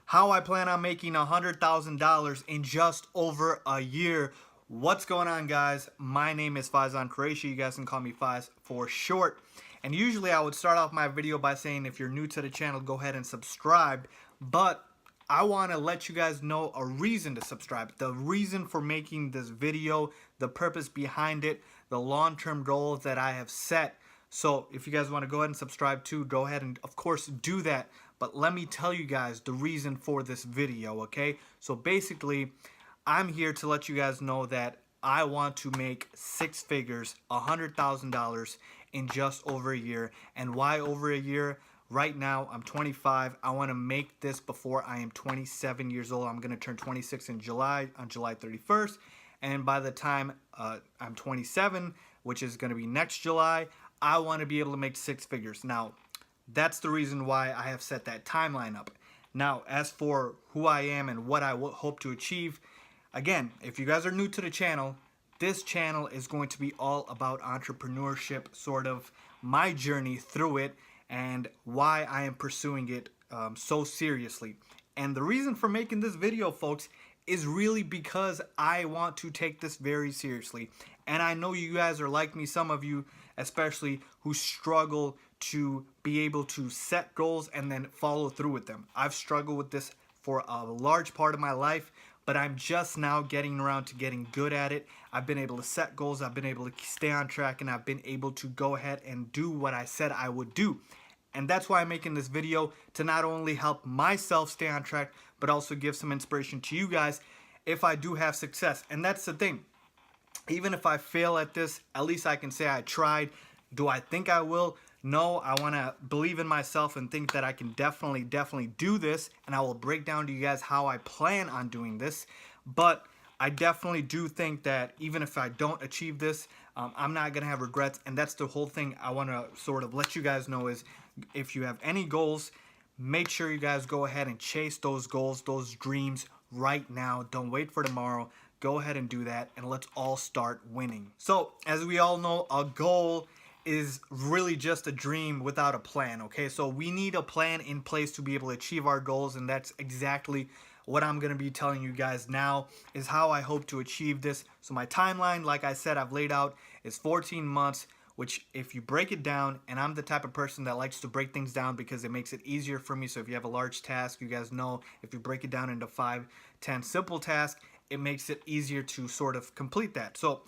how I plan on making $100,000 in just over a year. What's going on, guys? My name is Faizan Qureshi. You guys can call me Faiz for short. And usually I would start off my video by saying if you're new to the channel, go ahead and subscribe. But I want to let you guys know a reason to subscribe. The reason for making this video, the purpose behind it, the long-term goals that I have set. So if you guys want to go ahead and subscribe too, go ahead and of course do that. But let me tell you guys the reason for this video, okay? So basically, I'm here to let you guys know that I want to make six figures, $100,000 in just over a year. And why over a year? Right now, I'm 25. I want to make this before I am 27 years old. I'm going to turn 26 in July, on July 31st. And by the time I'm 27, which is going to be next July, I want to be able to make six figures. Now, that's the reason why I have set that timeline up. Now, as for who I am and what I hope to achieve, again, if you guys are new to the channel, this channel is going to be all about entrepreneurship, sort of my journey through it and why I am pursuing it so seriously. And the reason for making this video, folks, is really because I want to take this very seriously. And I know you guys are like me, some of you especially, who struggle to be able to set goals and then follow through with them. I've struggled with this for a large part of my life, but I'm just now getting around to getting good at it. I've been able to set goals, I've been able to stay on track, and I've been able to go ahead and do what I said I would do. And that's why I'm making this video, to not only help myself stay on track, but also give some inspiration to you guys if I do have success. And that's the thing. Even if I fail at this, at least I can say I tried. Do I think I will? No, I want to believe in myself and think that I can definitely do this. And I will break down to you guys how I plan on doing this. But I definitely do think that even if I don't achieve this, I'm not going to have regrets. And that's the whole thing I want to sort of let you guys know is if you have any goals, make sure you guys go ahead and chase those goals, those dreams right now. Don't wait for tomorrow. Go ahead and do that, and let's all start winning. So, as we all know, a goal is really just a dream without a plan, okay? So we need a plan in place to be able to achieve our goals, and that's exactly what I'm going to be telling you guys now is how I hope to achieve this. So my timeline, like I said, I've laid out is 14 months, which if you break it down, and I'm the type of person that likes to break things down because it makes it easier for me. So if you have a large task, you guys know if you break it down into 5, 10 simple tasks, it makes it easier to sort of complete that. So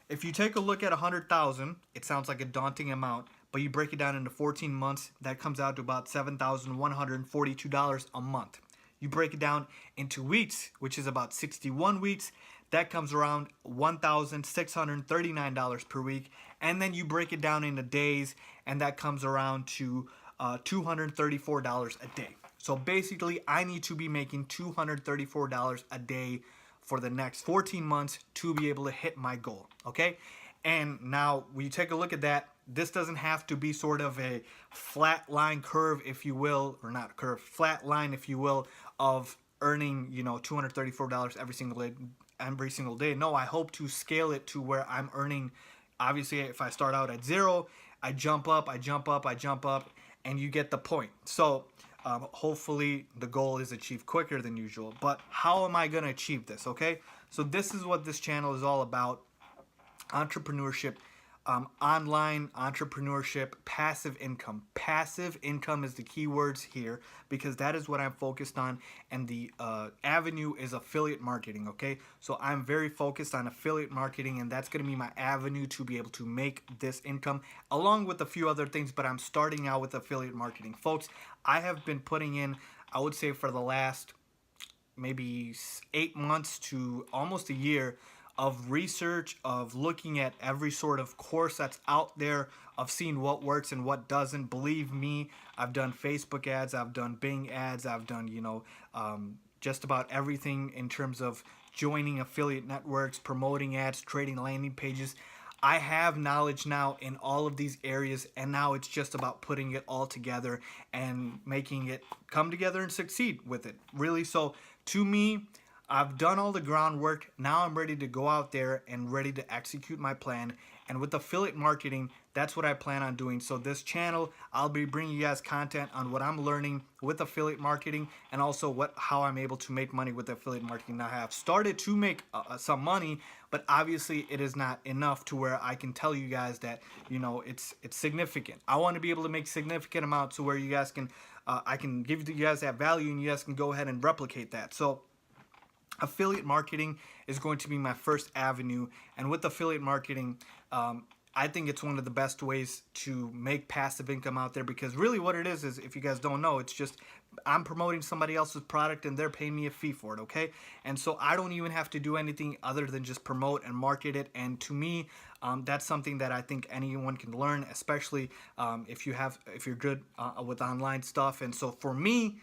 if you take a look at 100,000, it sounds like a daunting amount, but you break it down into 14 months, that comes out to about $7,142 a month. You break it down into weeks, which is about 61 weeks, that comes around $1,639 per week. And then you break it down into days, and that comes around to $234 a day. So basically, I need to be making $234 a day for the next 14 months to be able to hit my goal, okay? And now, when you take a look at that, this doesn't have to be sort of a flat line curve, if you will, or not curve, flat line, if you will, of earning, you know, $234 every single day. No, I hope to scale it to where I'm earning, obviously, if I start out at 0, I jump up, and you get the point. So, hopefully the goal is achieved quicker than usual. But how am I going to achieve this, okay? So this is what this channel is all about. Entrepreneurship, online entrepreneurship, passive income. Passive income is the key words here because that is what I'm focused on, and the avenue is affiliate marketing, okay? So I'm very focused on affiliate marketing, and that's going to be my avenue to be able to make this income along with a few other things, but I'm starting out with affiliate marketing. Folks, I have been putting in, I would say for the last maybe 8 months to almost a year of research, of looking at every sort of course that's out there, of seeing what works and what doesn't. Believe me, I've done Facebook ads, I've done Bing ads, I've done, you know, just about everything in terms of joining affiliate networks, promoting ads, creating landing pages. I have knowledge now in all of these areas, and now it's just about putting it all together and making it come together and succeed with it, really. So to me, I've done all the groundwork. Now I'm ready to go out there and ready to execute my plan And with affiliate marketing, that's what I plan on doing. So this channel, I'll be bringing you guys content on what I'm learning with affiliate marketing, and also how I'm able to make money with affiliate marketing. Now, I have started to make some money, but obviously it is not enough to where I can tell you guys that, you know, it's significant. I want to be able to make significant amounts to where you guys can I can give you guys that value, and you guys can go ahead and replicate that. So affiliate marketing is going to be my first avenue, and with affiliate marketing, I think it's one of the best ways to make passive income out there, because really what it is if you guys don't know, it's just I'm promoting somebody else's product and they're paying me a fee for it, okay? And so I don't even have to do anything other than just promote and market it. And to me, that's something that I think anyone can learn, especially if you're good with online stuff. And so for me,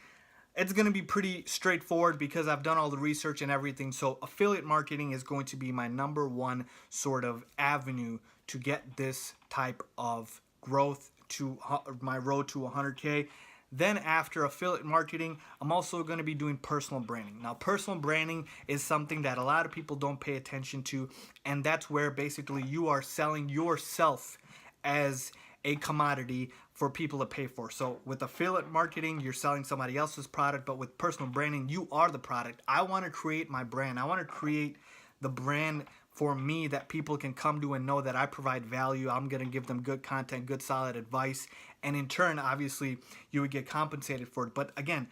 it's going to be pretty straightforward because I've done all the research and everything. So affiliate marketing is going to be my number one sort of avenue to get this type of growth to my road to 100K. Then after affiliate marketing, I'm also going to be doing personal branding. Now, personal branding is something that a lot of people don't pay attention to, and that's where basically you are selling yourself as a commodity for people to pay for. So with affiliate marketing, you're selling somebody else's product, but with personal branding, you are the product. I want to create my brand. I want to create the brand for me that people can come to and know that I provide value. I'm going to give them good content, good solid advice, and in turn, obviously, you would get compensated for it. But again,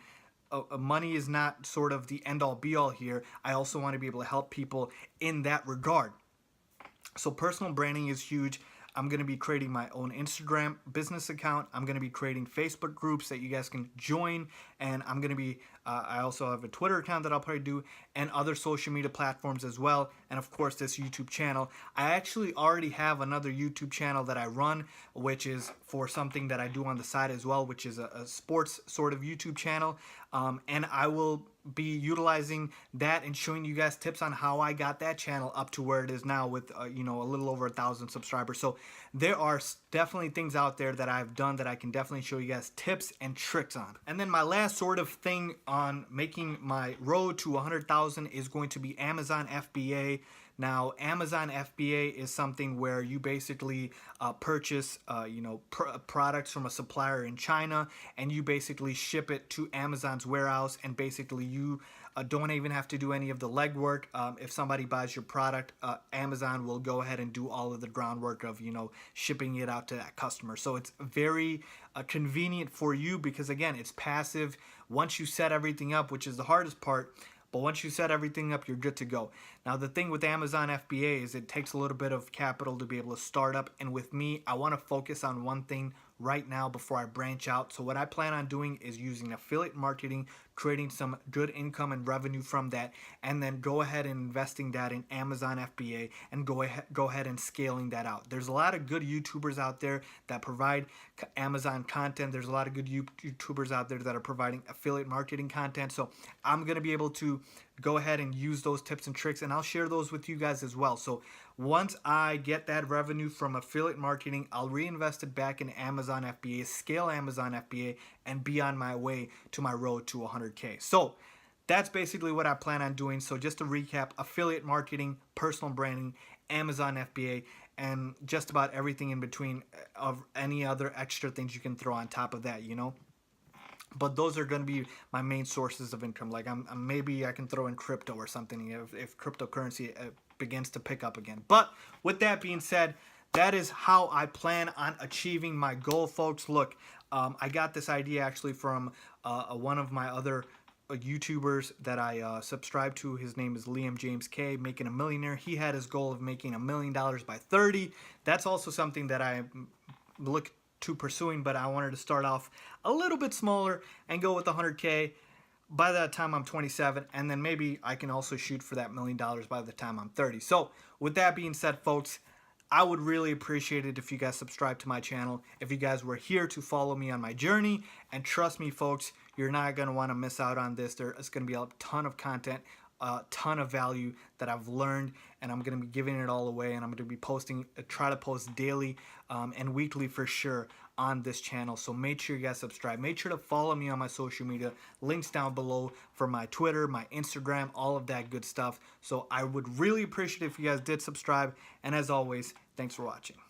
money is not sort of the end-all be-all here. I also want to be able to help people in that regard. So personal branding is huge. I'm going to be creating my own Instagram business account. I'm going to be creating Facebook groups that you guys can join. And I'm going to be, I also have a Twitter account that I'll probably do, and other social media platforms as well. And of course, this YouTube channel. I actually already have another YouTube channel that I run, which is for something that I do on the side as well, which is a sports sort of YouTube channel. And I will be utilizing that and showing you guys tips on how I got that channel up to where it is now with you know, a little over 1,000 subscribers. So there are definitely things out there that I've done that I can definitely show you guys tips and tricks on. And then my last sort of thing on making my road to 100,000 is going to be Amazon FBA. Now, Amazon FBA is something where you basically purchase, you know, products from a supplier in China, and you basically ship it to Amazon's warehouse, and basically you don't even have to do any of the legwork. If somebody buys your product, Amazon will go ahead and do all of the groundwork of, you know, shipping it out to that customer. So it's very convenient for you because, again, it's passive. Once you set everything up, which is the hardest part, but once you set everything up, you're good to go. Now, the thing with Amazon FBA is it takes a little bit of capital to be able to start up. And with me, I want to focus on one thing right now before I branch out. So what I plan on doing is using affiliate marketing, creating some good income and revenue from that, and then go ahead and investing that in Amazon FBA and go ahead and scaling that out. There's a lot of good YouTubers out there that provide Amazon content. There's a lot of good YouTubers out there that are providing affiliate marketing content. So I'm going to be able to go ahead and use those tips and tricks, and I'll share those with you guys as well. So once I get that revenue from affiliate marketing, I'll reinvest it back in Amazon FBA, scale Amazon FBA, and be on my way to my road to 100K. So that's basically what I plan on doing. So just to recap, affiliate marketing, personal branding, Amazon FBA, and just about everything in between of any other extra things you can throw on top of that, you know. But those are going to be my main sources of income. Like maybe I can throw in crypto or something if cryptocurrency begins to pick up again. But with that being said, that is how I plan on achieving my goal, folks. Look, I got this idea actually from one of my other YouTubers that I subscribe to. His name is Liam James K, Making a Millionaire. He had his goal of making $1 million by 30. That's also something that I look to pursuing, but I wanted to start off a little bit smaller and go with 100K by that time I'm 27, and then maybe I can also shoot for that $1 million by the time I'm 30. So with that being said, folks, I would really appreciate it if you guys subscribe to my channel, if you guys were here to follow me on my journey, and trust me, folks, you're not going to want to miss out on this. There is going to be a ton of content, a ton of value that I've learned, and I'm going to be giving it all away, and I'm going to be posting, try to post daily and weekly for sure on this channel. So make sure you guys subscribe. Make sure to follow me on my social media. Links down below for my Twitter, my Instagram, all of that good stuff. So I would really appreciate it if you guys did subscribe. And as always, Thanks for watching.